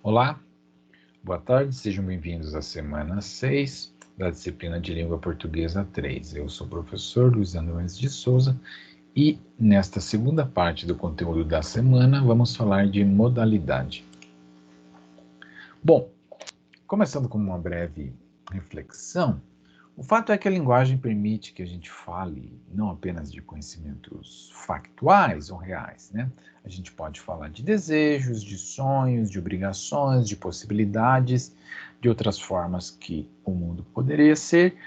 Olá, boa tarde, sejam bem-vindos à semana 6 da disciplina de Língua Portuguesa 3. Eu sou o professor Luiz Andrés de Souza e nesta segunda parte do conteúdo da semana vamos falar de modalidade. Bom, começando com uma breve reflexão, o fato é que a linguagem permite que a gente fale não apenas de conhecimentos factuais ou reais, né? A gente pode falar de desejos, de sonhos, de obrigações, de possibilidades, de outras formas que o mundo poderia ser,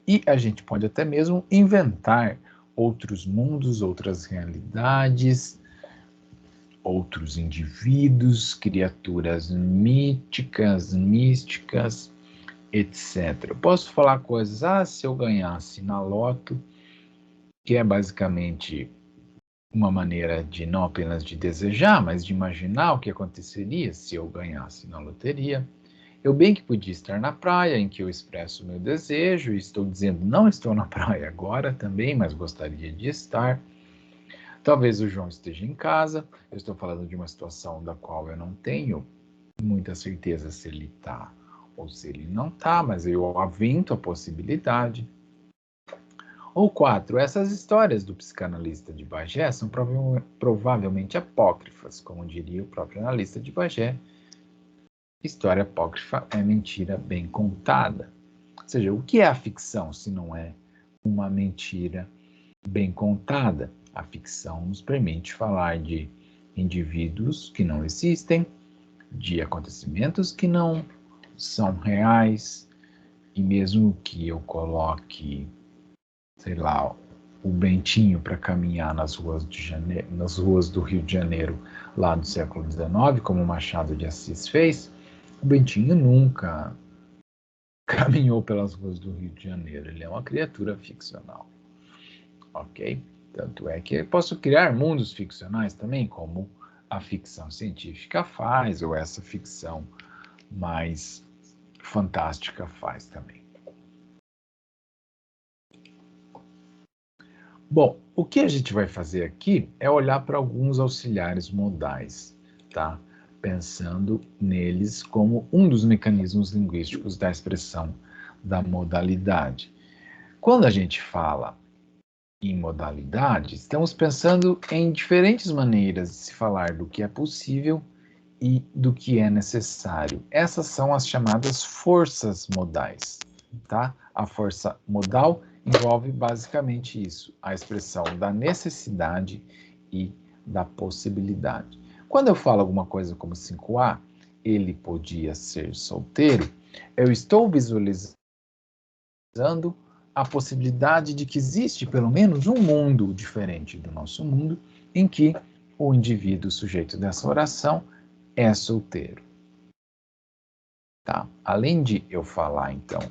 e a gente pode até mesmo inventar outros mundos, outras realidades, outros indivíduos, criaturas míticas, místicas, etc. Eu posso falar coisas, se eu ganhasse na loto, que é basicamente uma maneira de não apenas de desejar, mas de imaginar o que aconteceria se eu ganhasse na loteria. Eu bem que podia estar na praia, em que eu expresso o meu desejo, e estou dizendo, não estou na praia agora também, mas gostaria de estar. Talvez o João esteja em casa, eu estou falando de uma situação da qual eu não tenho muita certeza se ele está ou se ele não está, mas eu avento a possibilidade. Ou 4. Essas histórias do psicanalista de Bagé são provavelmente apócrifas, como diria o próprio analista de Bagé. História apócrifa é mentira bem contada. Ou seja, o que é a ficção se não é uma mentira bem contada? A ficção nos permite falar de indivíduos que não existem, de acontecimentos que não são reais, e mesmo que eu coloque, sei lá, o Bentinho para caminhar nas ruas do Rio de Janeiro lá do século XIX, como Machado de Assis fez, o Bentinho nunca caminhou pelas ruas do Rio de Janeiro. Ele é uma criatura ficcional, ok? Tanto é que eu posso criar mundos ficcionais também, como a ficção científica faz, ou essa ficção mais fantástica faz também. Bom, o que a gente vai fazer aqui é olhar para alguns auxiliares modais, tá? Pensando neles como um dos mecanismos linguísticos da expressão da modalidade. Quando a gente fala em modalidade, estamos pensando em diferentes maneiras de se falar do que é possível e do que é necessário. Essas são as chamadas forças modais, tá? A força modal envolve basicamente isso, a expressão da necessidade e da possibilidade. Quando eu falo alguma coisa como 5A, ele podia ser solteiro, eu estou visualizando a possibilidade de que existe pelo menos um mundo diferente do nosso mundo em que o indivíduo sujeito dessa oração é solteiro. Tá? Além de eu falar, então,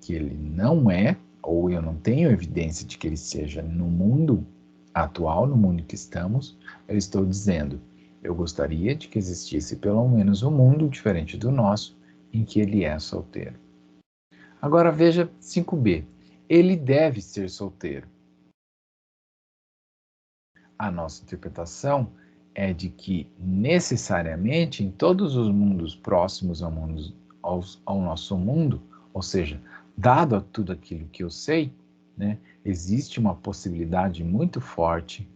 que ele não é, ou eu não tenho evidência de que ele seja no mundo atual, no mundo que estamos, eu estou dizendo, eu gostaria de que existisse pelo menos um mundo diferente do nosso em que ele é solteiro. Agora veja 5b. Ele deve ser solteiro. A nossa interpretação é de que, necessariamente, em todos os mundos próximos ao nosso mundo, ou seja, dado a tudo aquilo que eu sei, né, existe uma possibilidade muito forte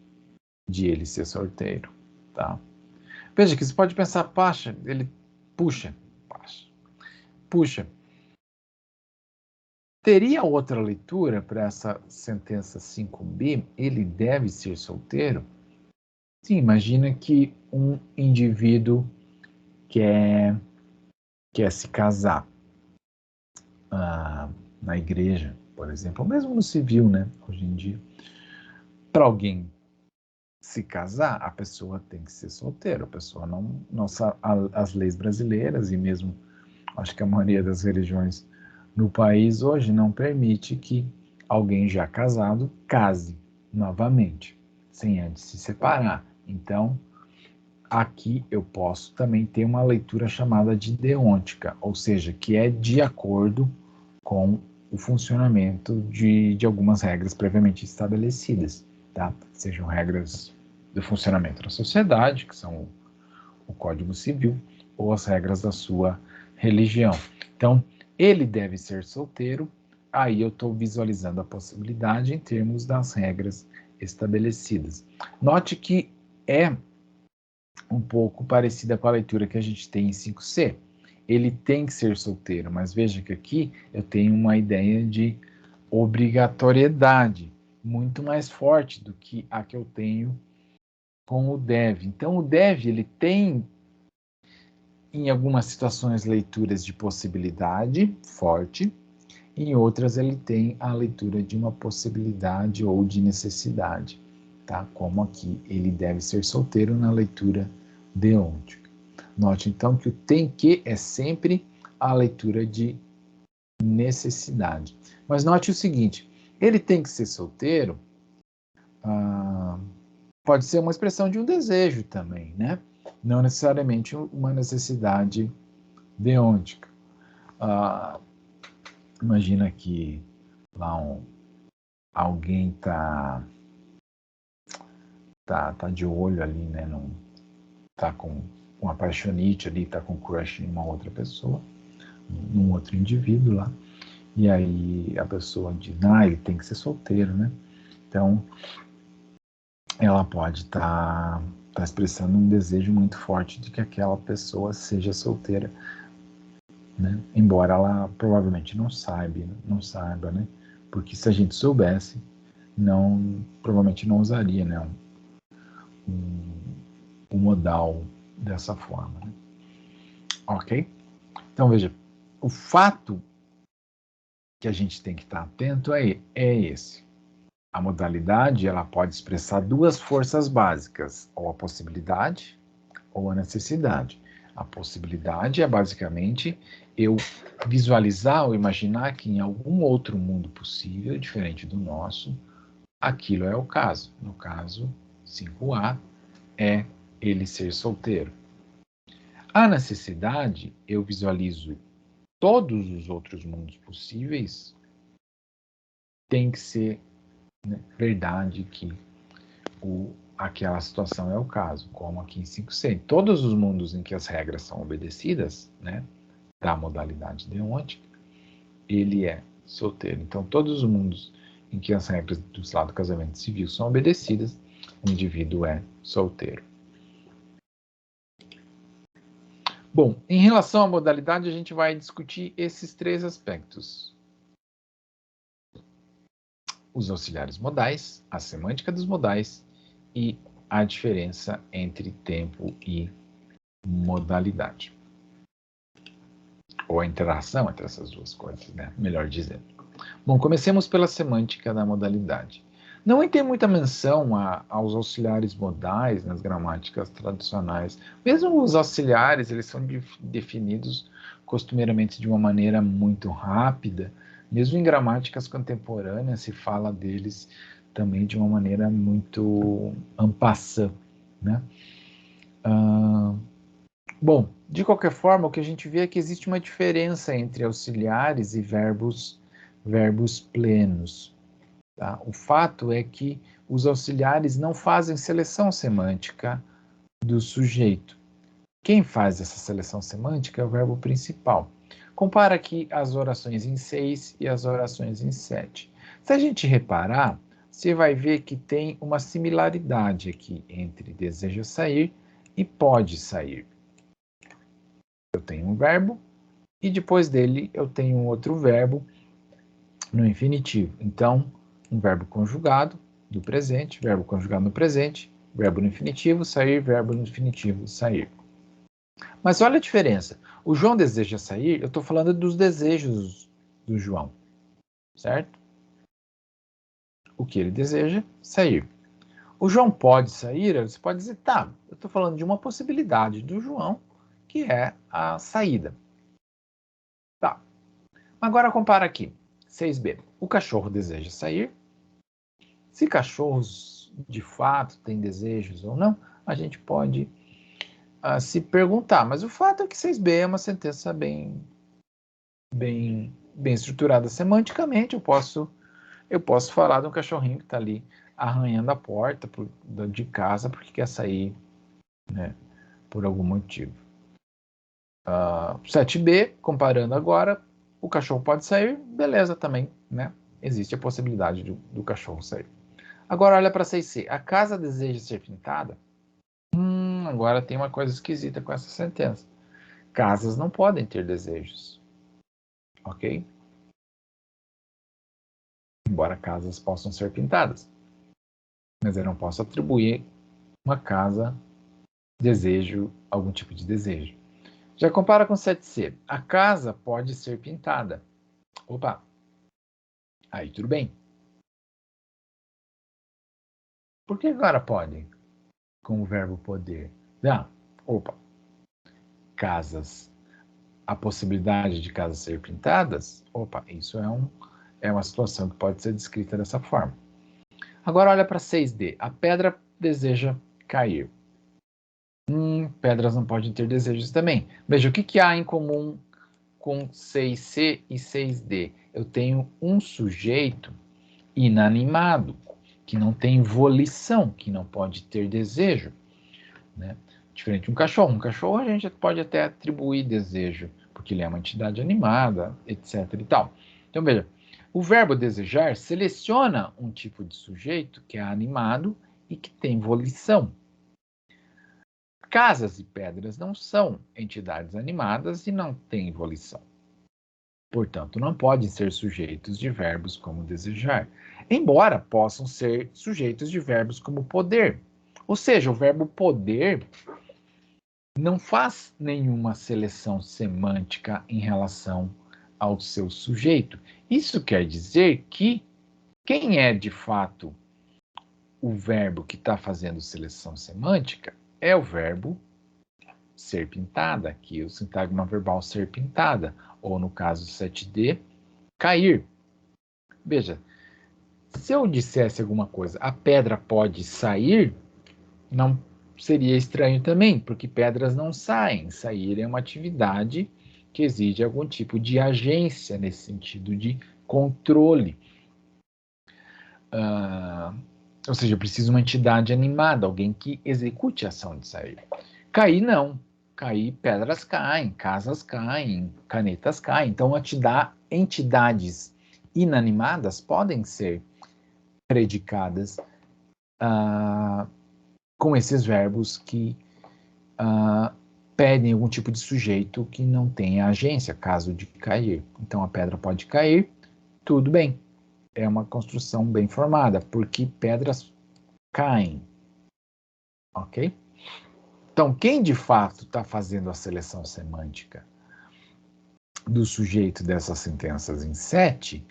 de ele ser solteiro. Tá? Veja que você pode pensar, puxa, teria outra leitura para essa sentença 5b? Ele deve ser solteiro? Sim, imagina que um indivíduo quer, quer se casar na igreja, por exemplo, ou mesmo no civil, né, hoje em dia. Para alguém se casar, a pessoa tem que ser solteira, a pessoa não as leis brasileiras e mesmo acho que a maioria das religiões no país hoje não permite que alguém já casado case novamente, sem antes se separar. Então, aqui eu posso também ter uma leitura chamada de deôntica, ou seja, que é de acordo com o funcionamento de algumas regras previamente estabelecidas, tá? Sejam regras do funcionamento da sociedade, que são o Código Civil, ou as regras da sua religião. Então, ele deve ser solteiro, aí eu estou visualizando a possibilidade em termos das regras estabelecidas. Note que é um pouco parecida com a leitura que a gente tem em 5C. Ele tem que ser solteiro, mas veja que aqui eu tenho uma ideia de obrigatoriedade muito mais forte do que a que eu tenho com o deve. Então, o deve, ele tem, em algumas situações, leituras de possibilidade forte, em outras ele tem a leitura de uma possibilidade ou de necessidade, tá? Como aqui ele deve ser solteiro na leitura deôntica. Note então que o tem que é sempre a leitura de necessidade. Mas note o seguinte, ele tem que ser solteiro, pode ser uma expressão de um desejo também, né? Não necessariamente uma necessidade deôntica. Imagina que lá alguém tá de olho ali, né? Tá com uma apaixonite ali, tá com crush em uma outra pessoa, num outro indivíduo lá. E aí a pessoa diz, ele tem que ser solteiro, né? Então, ela pode estar expressando um desejo muito forte de que aquela pessoa seja solteira, né? Embora ela provavelmente não saiba, né? Porque se a gente soubesse, provavelmente não usaria, né? Um modal dessa forma, né? Ok? Então, veja, o fato que a gente tem que estar atento é esse. A modalidade, ela pode expressar duas forças básicas, ou a possibilidade ou a necessidade. A possibilidade é basicamente eu visualizar ou imaginar que em algum outro mundo possível, diferente do nosso, aquilo é o caso. No caso, 5A é ele ser solteiro. A necessidade, eu visualizo todos os outros mundos possíveis, tem que ser, né, verdade que aquela situação é o caso, como aqui em 5C. Todos os mundos em que as regras são obedecidas, né, da modalidade deôntica, ele é solteiro. Então, todos os mundos em que as regras do lado do casamento civil são obedecidas, o indivíduo é solteiro. Bom, em relação à modalidade, a gente vai discutir esses três aspectos. Os auxiliares modais, a semântica dos modais e a diferença entre tempo e modalidade. Ou a interação entre essas duas coisas, né? Melhor dizendo. Bom, comecemos pela semântica da modalidade. Não tem muita menção aos auxiliares modais nas gramáticas tradicionais. Mesmo os auxiliares, eles são definidos costumeiramente de uma maneira muito rápida. Mesmo em gramáticas contemporâneas se fala deles também de uma maneira muito en passant, né? Bom, de qualquer forma, o que a gente vê é que existe uma diferença entre auxiliares e verbos plenos. Tá? O fato é que os auxiliares não fazem seleção semântica do sujeito. Quem faz essa seleção semântica é o verbo principal. Compara aqui as orações em 6 e as orações em 7. Se a gente reparar, você vai ver que tem uma similaridade aqui entre deseja sair e pode sair. Eu tenho um verbo e depois dele eu tenho um outro verbo no infinitivo. Então, um verbo conjugado do presente, verbo conjugado no presente, verbo no infinitivo, sair, verbo no infinitivo, sair. Mas olha a diferença. O João deseja sair, eu estou falando dos desejos do João, certo? O que ele deseja? Sair. O João pode sair, você pode dizer, tá, eu estou falando de uma possibilidade do João, que é a saída. Tá. Agora compara aqui. 6b. O cachorro deseja sair. Se cachorros de fato têm desejos ou não, a gente pode se perguntar. Mas o fato é que 6b é uma sentença bem estruturada semanticamente. Eu posso falar de um cachorrinho que está ali arranhando a porta de casa porque quer sair, né, por algum motivo. 7b, comparando agora, o cachorro pode sair, beleza também, né? Existe a possibilidade do cachorro sair. Agora olha para 6c. A casa deseja ser pintada? Agora tem uma coisa esquisita com essa sentença. Casas não podem ter desejos, ok? Embora casas possam ser pintadas. Mas eu não posso atribuir uma casa desejo, algum tipo de desejo. Já compara com 7c. A casa pode ser pintada. Opa, aí tudo bem. Por que agora pode? Com o verbo poder. Opa, casas. A possibilidade de casas ser pintadas? Opa, isso é uma situação que pode ser descrita dessa forma. Agora olha para 6d. A pedra deseja cair. Pedras não podem ter desejos também. Veja, o que há em comum com 6c e 6d? Eu tenho um sujeito inanimado, que não tem volição, que não pode ter desejo, né? Diferente de um cachorro. Um cachorro a gente pode até atribuir desejo, porque ele é uma entidade animada, etc. e tal. Então, veja, o verbo desejar seleciona um tipo de sujeito que é animado e que tem volição. Casas e pedras não são entidades animadas e não têm volição. Portanto, não podem ser sujeitos de verbos como desejar, embora possam ser sujeitos de verbos como poder. Ou seja, o verbo poder não faz nenhuma seleção semântica em relação ao seu sujeito. Isso quer dizer que quem é de fato o verbo que está fazendo seleção semântica é o verbo ser pintada, aqui o sintagma verbal ser pintada, ou no caso 7d, cair. Veja, se eu dissesse alguma coisa, a pedra pode sair, não seria estranho também, porque pedras não saem. Sair é uma atividade que exige algum tipo de agência, nesse sentido de controle. Ou seja, eu preciso de uma entidade animada, alguém que execute a ação de sair. Cair, não. Cair, pedras caem, casas caem, canetas caem. Então, entidades inanimadas podem ser predicadas com esses verbos que pedem algum tipo de sujeito que não tenha agência, caso de cair. Então, a pedra pode cair, tudo bem. É uma construção bem formada, porque pedras caem, ok? Então, quem de fato está fazendo a seleção semântica do sujeito dessas sentenças em 7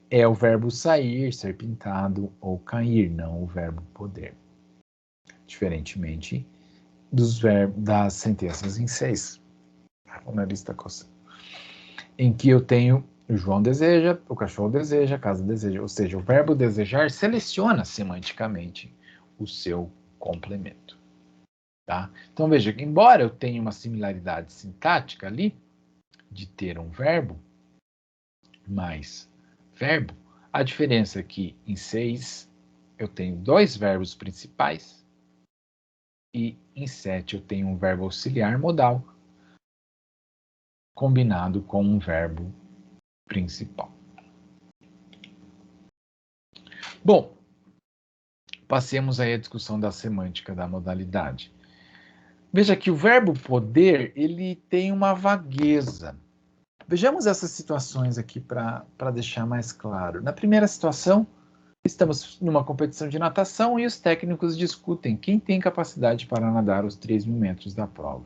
é o verbo sair, ser pintado ou cair, não o verbo poder. Diferentemente das sentenças em 6. O nariz está coçando. Em que eu tenho o João deseja, o cachorro deseja, a casa deseja. Ou seja, o verbo desejar seleciona semanticamente o seu complemento. Tá? Então, veja que, embora eu tenha uma similaridade sintática ali, de ter um verbo mais verbo, a diferença é que em 6 eu tenho dois verbos principais e em 7 eu tenho um verbo auxiliar modal combinado com um verbo principal. Bom, passemos aí à discussão da semântica da modalidade. Veja que o verbo poder, ele tem uma vagueza. Vejamos essas situações aqui para deixar mais claro. Na primeira situação, estamos numa competição de natação e os técnicos discutem quem tem capacidade para nadar os 3.000 metros da prova.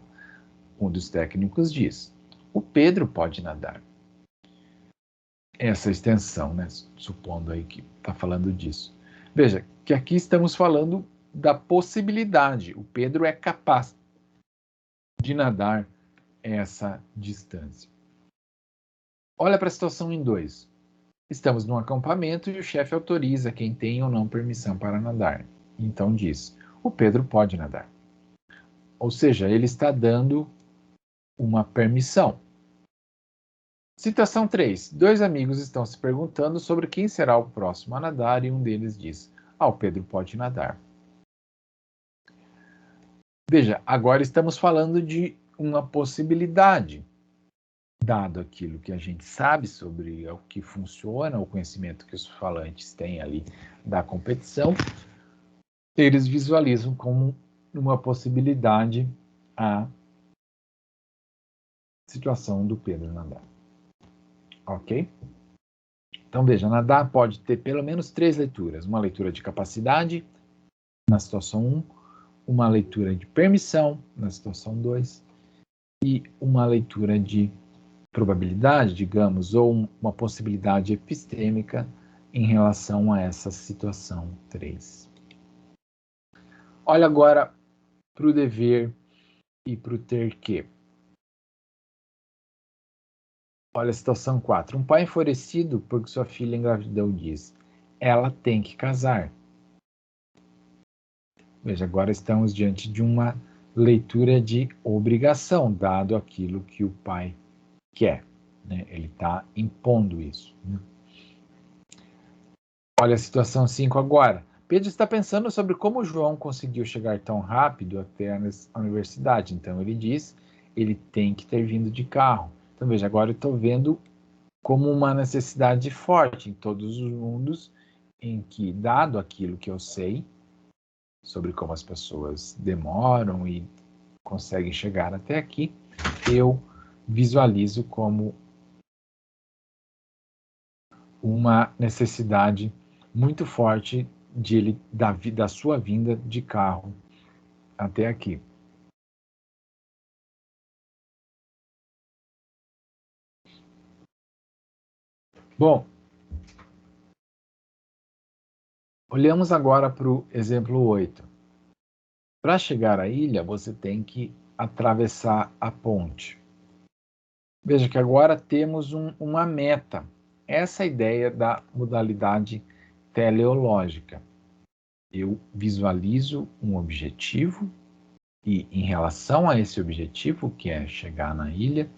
Um dos técnicos diz: o Pedro pode nadar. Essa extensão, né? Supondo aí que está falando disso. Veja que aqui estamos falando da possibilidade. O Pedro é capaz de nadar essa distância. Olha para a situação em 2. Estamos num acampamento e o chefe autoriza quem tem ou não permissão para nadar. Então diz: o Pedro pode nadar. Ou seja, ele está dando uma permissão. Situação 3. Dois amigos estão se perguntando sobre quem será o próximo a nadar e um deles diz: o Pedro pode nadar. Veja, agora estamos falando de uma possibilidade, dado aquilo que a gente sabe sobre o que funciona, o conhecimento que os falantes têm ali da competição, eles visualizam como uma possibilidade a situação do Pedro nadar. Ok? Então, veja, nadar pode ter pelo menos 3 leituras. Uma leitura de capacidade, na situação 1, uma leitura de permissão, na situação 2, e uma leitura de probabilidade, digamos, ou uma possibilidade epistêmica em relação a essa situação 3. Olha agora para o dever e para o ter que. Olha a situação 4. Um pai enfurecido porque sua filha engravidou diz: ela tem que casar. Veja, agora estamos diante de uma leitura de obrigação, dado aquilo que o pai quer. Né? Ele está impondo isso. Né? Olha a situação 5 agora. Pedro está pensando sobre como João conseguiu chegar tão rápido até a universidade. Então ele diz, ele tem que ter vindo de carro. Então veja, agora eu estou vendo como uma necessidade forte em todos os mundos em que, dado aquilo que eu sei sobre como as pessoas demoram e conseguem chegar até aqui, eu visualizo como uma necessidade muito forte da sua vinda de carro até aqui. Bom, olhamos agora para o exemplo 8. Para chegar à ilha, você tem que atravessar a ponte. Veja que agora temos uma meta. Essa é a ideia da modalidade teleológica. Eu visualizo um objetivo e, em relação a esse objetivo, que é chegar na ilha,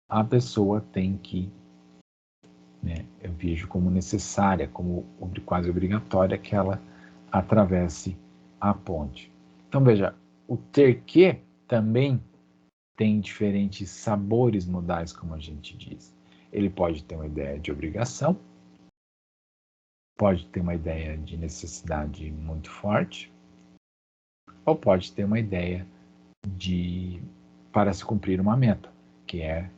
a pessoa tem que, né, eu vejo como necessária, como quase obrigatória, que ela atravesse a ponte. Então, veja, o ter que também tem diferentes sabores modais, como a gente diz. Ele pode ter uma ideia de obrigação, pode ter uma ideia de necessidade muito forte, ou pode ter uma ideia para se cumprir uma meta, que é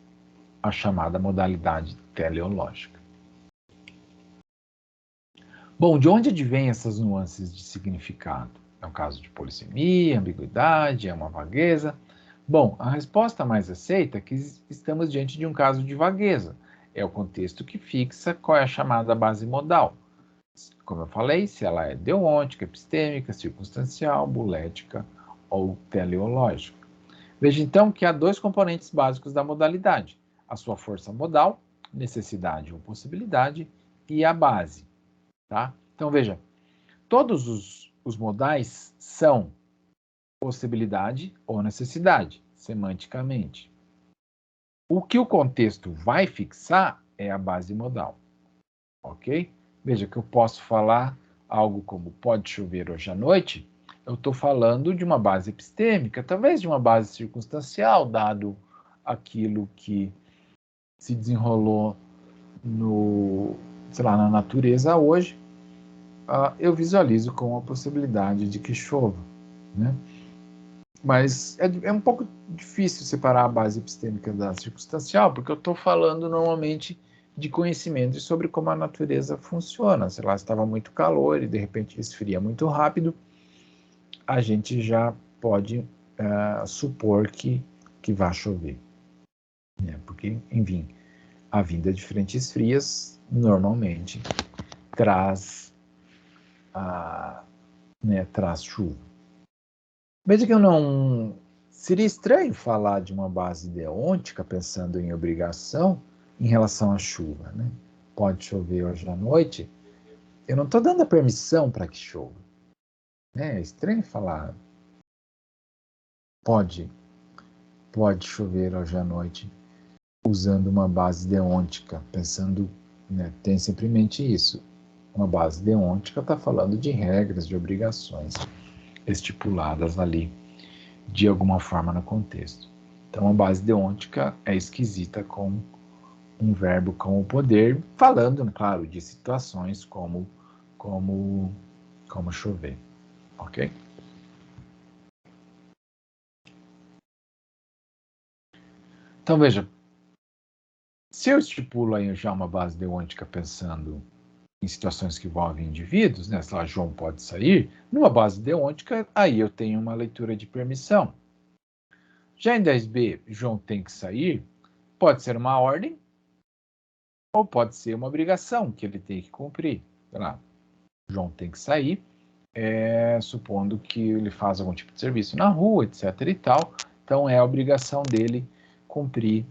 a chamada modalidade teleológica. Bom, de onde advêm essas nuances de significado? É um caso de polissemia, ambiguidade, é uma vagueza? Bom, a resposta mais aceita é que estamos diante de um caso de vagueza. É o contexto que fixa qual é a chamada base modal. Como eu falei, se ela é deontica, epistêmica, circunstancial, bulética ou teleológica. Veja então que há 2 componentes básicos da modalidade: a sua força modal, necessidade ou possibilidade, e a base. Tá? Então veja, todos os modais são possibilidade ou necessidade, semanticamente. O que o contexto vai fixar é a base modal, ok? Veja que eu posso falar algo como pode chover hoje à noite, eu estou falando de uma base epistêmica, talvez de uma base circunstancial, dado aquilo que se desenrolou na natureza hoje, eu visualizo com a possibilidade de que chova, né? Mas é um pouco difícil separar a base epistêmica da circunstancial, porque eu estou falando normalmente de conhecimento sobre como a natureza funciona. Se lá estava muito calor e de repente esfria muito rápido, a gente já pode supor que vai chover. Né? Porque, enfim, a vinda de frentes frias normalmente traz chuva. Veja que eu não... Seria estranho falar de uma base deôntica pensando em obrigação em relação à chuva, né? Pode chover hoje à noite. Eu não estou dando a permissão para que chova. Né? É estranho falar pode chover hoje à noite usando uma base deôntica, pensando, né, tem sempre em mente isso. Uma base deôntica está falando de regras, de obrigações estipuladas ali de alguma forma no contexto. Então, a base deôntica é esquisita com um verbo com o poder, falando, claro, de situações como chover, ok? Então, veja, se eu estipulo aí já uma base deôntica pensando em situações que envolvem indivíduos, né? Sei lá, João pode sair, numa base deôntica, aí eu tenho uma leitura de permissão. Já em 10b, João tem que sair, pode ser uma ordem ou pode ser uma obrigação que ele tem que cumprir. Sei lá, João tem que sair, supondo que ele faz algum tipo de serviço na rua, etc. e tal. Então, é a obrigação dele cumprir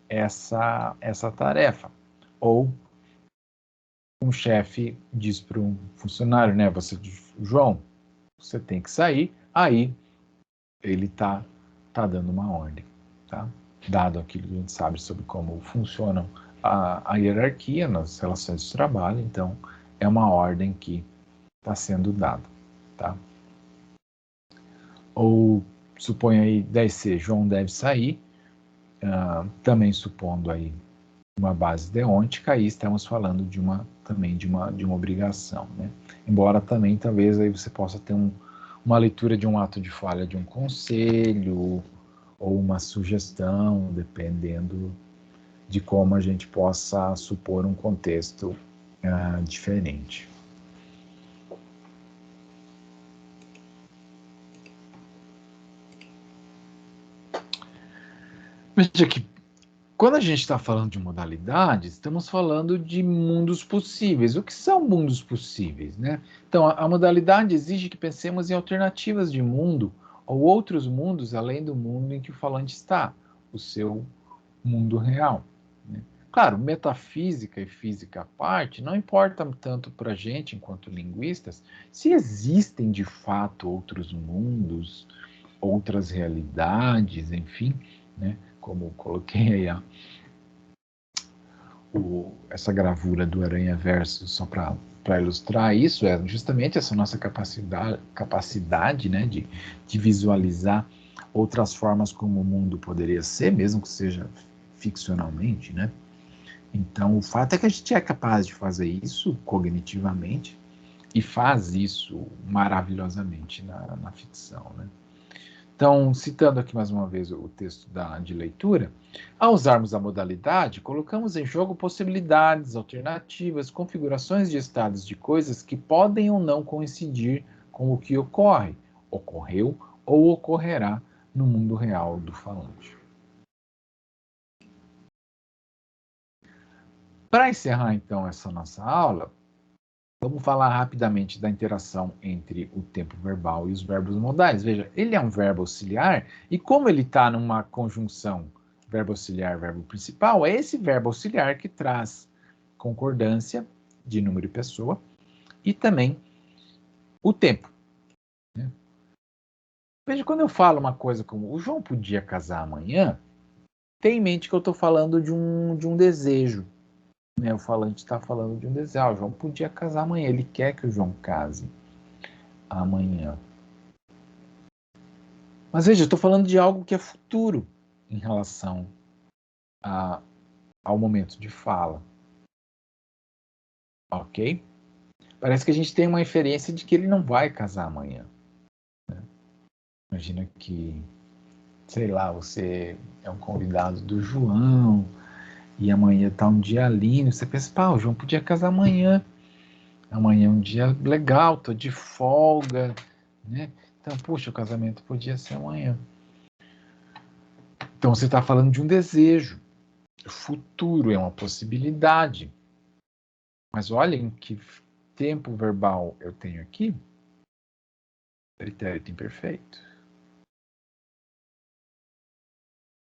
essa tarefa. Ou um chefe diz para um funcionário, né? João, você tem que sair. Aí ele tá dando uma ordem, tá? Dado aquilo que a gente sabe sobre como funcionam a hierarquia nas relações de trabalho, então é uma ordem que está sendo dada, tá? Ou suponha aí 10C, João deve sair, também supondo aí uma base deôntica, aí estamos falando também de uma obrigação, né? Embora também talvez aí você possa ter uma leitura de um ato de falha de um conselho ou uma sugestão, dependendo de como a gente possa supor um contexto diferente. Veja que quando a gente está falando de modalidades, estamos falando de mundos possíveis. O que são mundos possíveis, né? Então, a modalidade exige que pensemos em alternativas de mundo ou outros mundos além do mundo em que o falante está, o seu mundo real, né? Claro, metafísica e física à parte, não importa tanto para a gente, enquanto linguistas, se existem de fato outros mundos, outras realidades, enfim, né? Como coloquei aí essa gravura do Aranha Verso só para ilustrar isso, é justamente essa nossa capacidade, né, de visualizar outras formas como o mundo poderia ser, mesmo que seja ficcionalmente, né? Então, o fato é que a gente é capaz de fazer isso cognitivamente e faz isso maravilhosamente na ficção, né? Então, citando aqui mais uma vez o texto de leitura, ao usarmos a modalidade, colocamos em jogo possibilidades, alternativas, configurações de estados de coisas que podem ou não coincidir com o que ocorre, ocorreu ou ocorrerá no mundo real do falante. Para encerrar, então, essa nossa aula, vamos falar rapidamente da interação entre o tempo verbal e os verbos modais. Veja, ele é um verbo auxiliar e como ele está numa conjunção verbo auxiliar, verbo principal, é esse verbo auxiliar que traz concordância de número e pessoa e também o tempo, né? Veja, quando eu falo uma coisa como o João podia casar amanhã, tem em mente que eu estou falando de um desejo, né? O falante está falando de um desejo. O João podia casar amanhã, ele quer que o João case amanhã. Mas veja, eu estou falando de algo que é futuro em relação ao momento de fala, ok? Parece que a gente tem uma inferência de que ele não vai casar amanhã, né? Imagina que, sei lá, você é um convidado do João e amanhã está um dia lindo, você pensa, pá, o João podia casar amanhã. Amanhã é um dia legal, tô de folga, né? Então, puxa, o casamento podia ser amanhã. Então, você está falando de um desejo. O futuro é uma possibilidade. Mas olhem que tempo verbal eu tenho aqui. Pretérito imperfeito.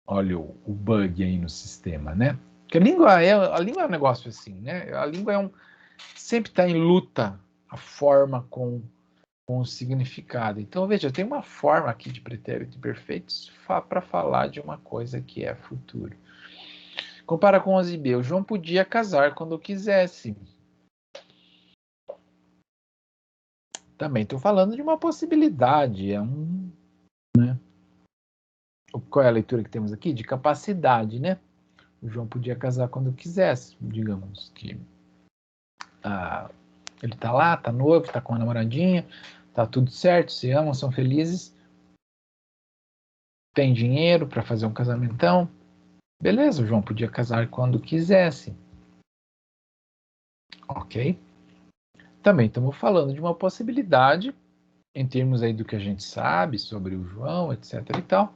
Olha o bug aí no sistema, né? Porque a língua é um negócio assim, né? A língua sempre está em luta a forma com o significado. Então, veja, tem uma forma aqui de pretérito imperfeito para falar de uma coisa que é futuro. Compara com 11b. O João podia casar quando quisesse. Também estou falando de uma possibilidade. qual é a leitura que temos aqui? De capacidade, né? O João podia casar quando quisesse, digamos que ele tá lá, tá noivo, tá com a namoradinha, tá tudo certo, se amam, são felizes, tem dinheiro para fazer um casamentão, beleza, o João podia casar quando quisesse, ok? Também estamos falando de uma possibilidade, em termos aí do que a gente sabe sobre o João, etc e tal,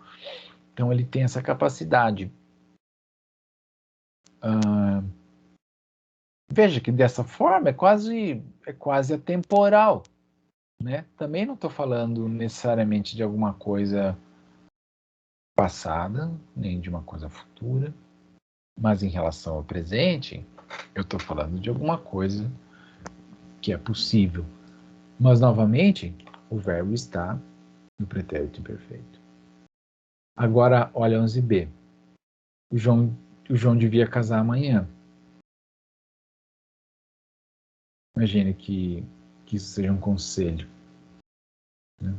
então ele tem essa capacidade. Veja que dessa forma é quase atemporal, né? Também não estou falando necessariamente de alguma coisa passada, nem de uma coisa futura, mas em relação ao presente, eu estou falando de alguma coisa que é possível. Mas, novamente, o verbo está no pretérito imperfeito. Agora, olha 11b. O João devia casar amanhã. Imagine que isso seja um conselho, né?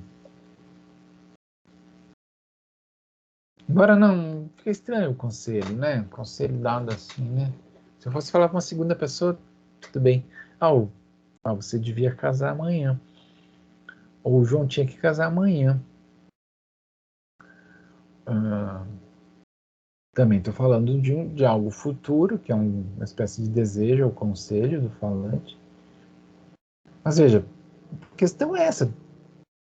Agora não, fica estranho o conselho, né? Conselho dado assim, né? Se eu fosse falar com uma segunda pessoa, tudo bem. Você devia casar amanhã. Ou o João tinha que casar amanhã. Também estou falando de algo futuro, que é uma espécie de desejo ou conselho do falante. Mas veja, a questão é essa.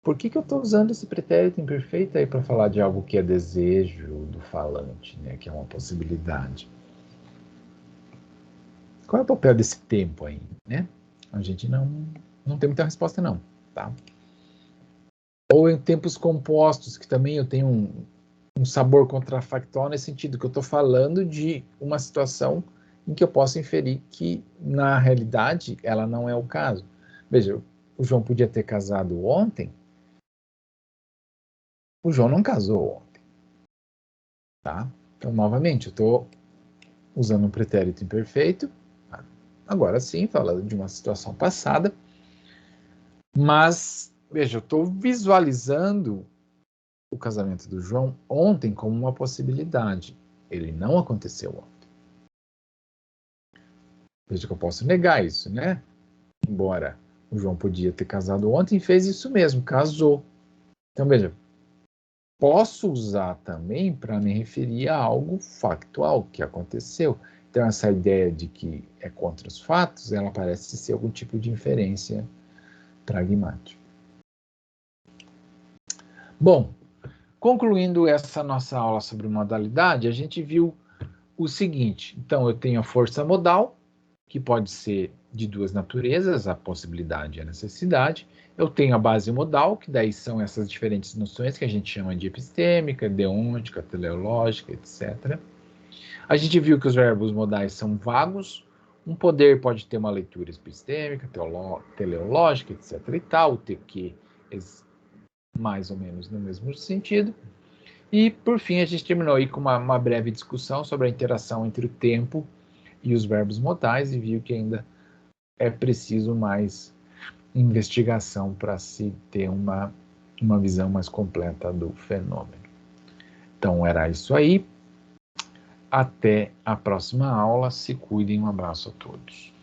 Por que eu estou usando esse pretérito imperfeito aí para falar de algo que é desejo do falante, né? Que é uma possibilidade? Qual é o papel desse tempo aí, né? A gente não tem muita resposta não, tá? Ou em tempos compostos, que também eu tenho um sabor contrafactual nesse sentido, que eu estou falando de uma situação em que eu posso inferir que, na realidade, ela não é o caso. Veja, o João podia ter casado ontem, o João não casou ontem, tá? Então, novamente, eu estou usando um pretérito imperfeito, tá? Agora sim, falando de uma situação passada, mas, veja, eu estou visualizando o casamento do João ontem como uma possibilidade. Ele não aconteceu ontem. Veja que eu posso negar isso, né? Embora o João podia ter casado ontem, fez isso mesmo, casou. Então, veja, posso usar também para me referir a algo factual que aconteceu. Então, essa ideia de que é contra os fatos, ela parece ser algum tipo de inferência pragmática. Bom, concluindo essa nossa aula sobre modalidade, a gente viu o seguinte. Então, eu tenho a força modal, que pode ser de duas naturezas, a possibilidade e a necessidade. Eu tenho a base modal, que daí são essas diferentes noções que a gente chama de epistêmica, deôntica, teleológica, etc. A gente viu que os verbos modais são vagos. Um poder pode ter uma leitura epistêmica, teleológica, etc. e tal. O TQ mais ou menos no mesmo sentido. E, por fim, a gente terminou aí com uma breve discussão sobre a interação entre o tempo e os verbos modais e viu que ainda é preciso mais investigação para se ter uma visão mais completa do fenômeno. Então, era isso aí. Até a próxima aula. Se cuidem. Um abraço a todos.